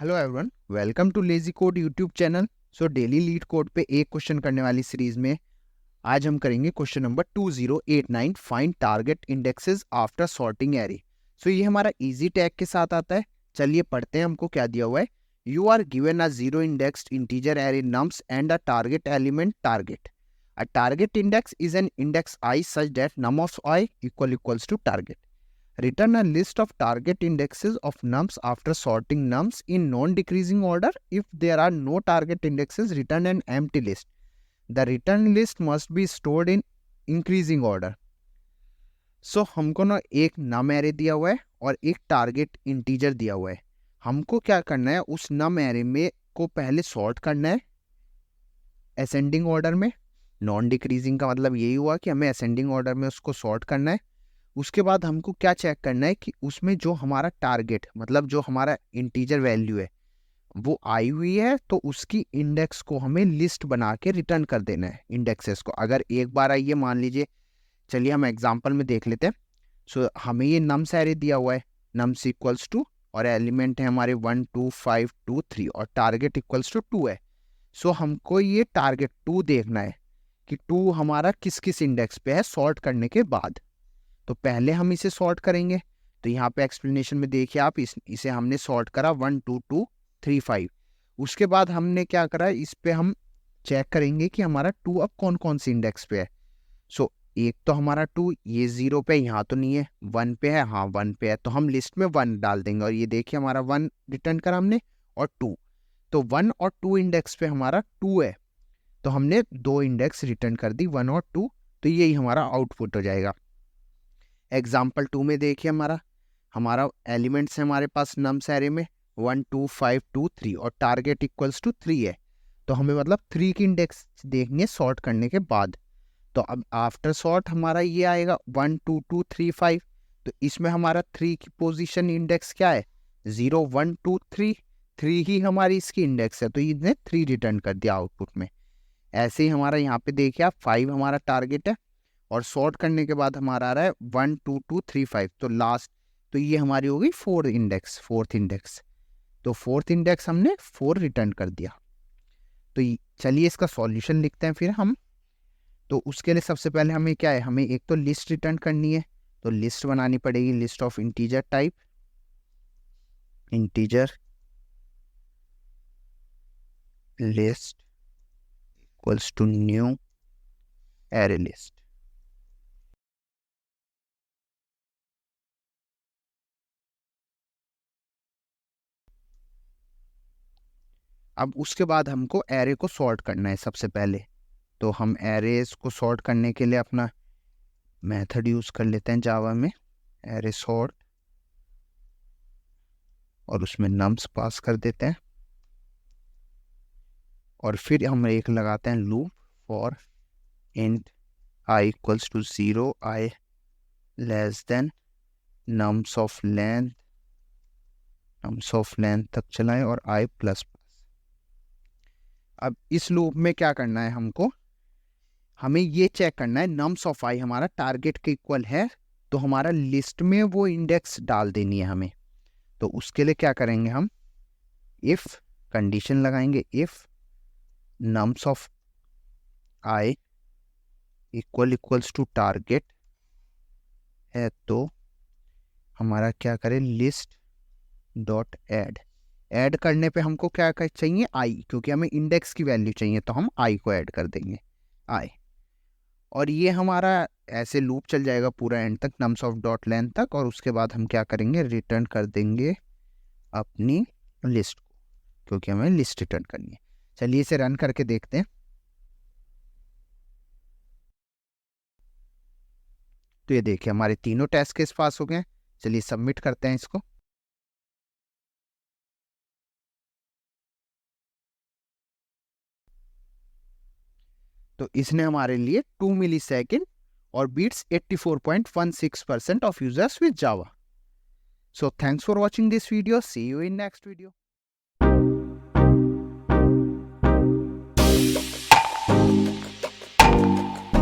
Hello everyone, welcome too lazy code YouTube channel. So daily leet code पे एक question करने वाली series में आज हम करेंगे question number 2089, find target indexes after sorting array. So ये हमारा इजी टैग के साथ आता है। चलिए पढ़ते हैं हमको क्या दिया हुआ है। You are given a zero indexed integer array nums and a target element target. A target index is an index i such that num of i equals to target. Return a list of target indexes of nums after sorting nums in non-decreasing order. If there are no target indexes, return an empty list. The return list must be stored in increasing order. So हमको ना एक num array दिया हुआ है और एक target integer दिया हुआ है। हमको क्या करना है, उस num array में को पहले sort करना है ascending order में। नॉन डिक्रीजिंग का मतलब यही हुआ कि हमें ascending order में उसको sort करना है। उसके बाद हमको क्या चेक करना है कि उसमें जो हमारा टारगेट मतलब जो हमारा इंटीजर वैल्यू है वो आई हुई है, तो उसकी इंडेक्स को हमें लिस्ट बना के रिटर्न कर देना है इंडेक्सेस को। अगर एक बार आई है, मान लीजिए, चलिए हम एग्जांपल में देख लेते हैं। सो हमें ये नम्स एरे दिया हुआ है, नम्स इक्वल्स टू, और एलिमेंट है हमारे 1 2 5 2 3 और टारगेट इक्वल्स टू 2 है। सो हमको ये टारगेट 2 देखना है कि 2 हमारा किस किस इंडेक्स पे है सॉर्ट करने के बाद। तो पहले हम इसे सॉर्ट करेंगे। तो यहाँ पे एक्सप्लेनेशन में देखिए आप, इसे हमने सॉर्ट करा 1 2 2 3 5। उसके बाद हमने क्या करा, इस पे हम चेक करेंगे कि हमारा 2 अब कौन कौन सी इंडेक्स पे है। सो एक तो हमारा 2 ये 0 पे, यहाँ तो नहीं है, 1 पे है, हाँ 1 पे है, तो हम लिस्ट में 1 डाल देंगे। और ये देखिए हमारा 1 रिटर्न करा हमने और 2, तो 1 और 2 इंडेक्स पे हमारा 2 है, तो हमने 2 इंडेक्स रिटर्न कर दी, 1 और 2। तो यही हमारा आउटपुट हो जाएगा। एग्जाम्पल 2 में देखिए हमारा एलिमेंट्स है हमारे पास नम्स एरे में 1 2 5 2 3 और टारगेट इक्वल्स टू 3 है। तो हमें मतलब 3 की इंडेक्स देखनी है सॉर्ट करने के बाद। तो अब आफ्टर सॉर्ट हमारा ये आएगा 1 2 2 3 5। तो इसमें हमारा 3 की पोजीशन इंडेक्स क्या है, 0 1 2 3। 3 ही हमारी इसकी इंडेक्स है, तो इसने 3 रिटर्न कर दिया आउटपुट में। ऐसे ही हमारा यहाँ पे देखिए आप 5 हमारा टारगेट है और सॉर्ट करने के बाद हमारा आ रहा है 1 2 2 3 5। तो लास्ट, तो ये हमारी हो गई फोर्थ इंडेक्स। तो फोर्थ इंडेक्स हमने 4 रिटर्न कर दिया। तो चलिए इसका सॉल्यूशन लिखते हैं फिर हम। तो उसके लिए सबसे पहले हमें क्या है, हमें एक तो लिस्ट रिटर्न करनी है। तो लिस्ट बनानी पड़ेगी, list of integer type, integer list equals to new array list. अब उसके बाद हमको एरे को सॉर्ट करना है सबसे पहले। तो हम एरेज को सॉर्ट करने के लिए अपना मेथड यूज़ कर लेते हैं जावा में, एरे सॉर्ट, और उसमें नम्स पास कर देते हैं। और फिर हम एक लगाते हैं loop for int i equals to 0, i less than nums of length तक चलाएं और आई प्लस। अब इस लूप में क्या करना है हमको, हमें ये चेक करना है नम्स ऑफ आई हमारा टारगेट के इक्वल है, तो हमारा लिस्ट में वो इंडेक्स डाल देनी है हमें। तो उसके लिए क्या करेंगे, हम इफ कंडीशन लगाएंगे, if nums of i equals to target है, तो हमारा क्या करें, लिस्ट डॉट ऐड करने पे हमको क्या चाहिए, आई, क्योंकि हमें इंडेक्स की वैल्यू चाहिए, तो हम आई को ऐड कर देंगे, आई। और ये हमारा ऐसे लूप चल जाएगा पूरा एंड तक, नम्स ऑफ डॉट लेंथ तक। और उसके बाद हम क्या करेंगे, रिटर्न कर देंगे अपनी लिस्ट को, क्योंकि हमें लिस्ट रिटर्न करनी है। चलिए इसे रन करके देखते हैं। तो ये देखिए हमारे तीनों टेस्ट केस पास हो गए। चलिए सबमिट करते हैं इसको। तो इसने हमारे लिए 2 मिलीसेकंड और beats 84.16% of users with Java. So thanks for watching this video. See you in next video.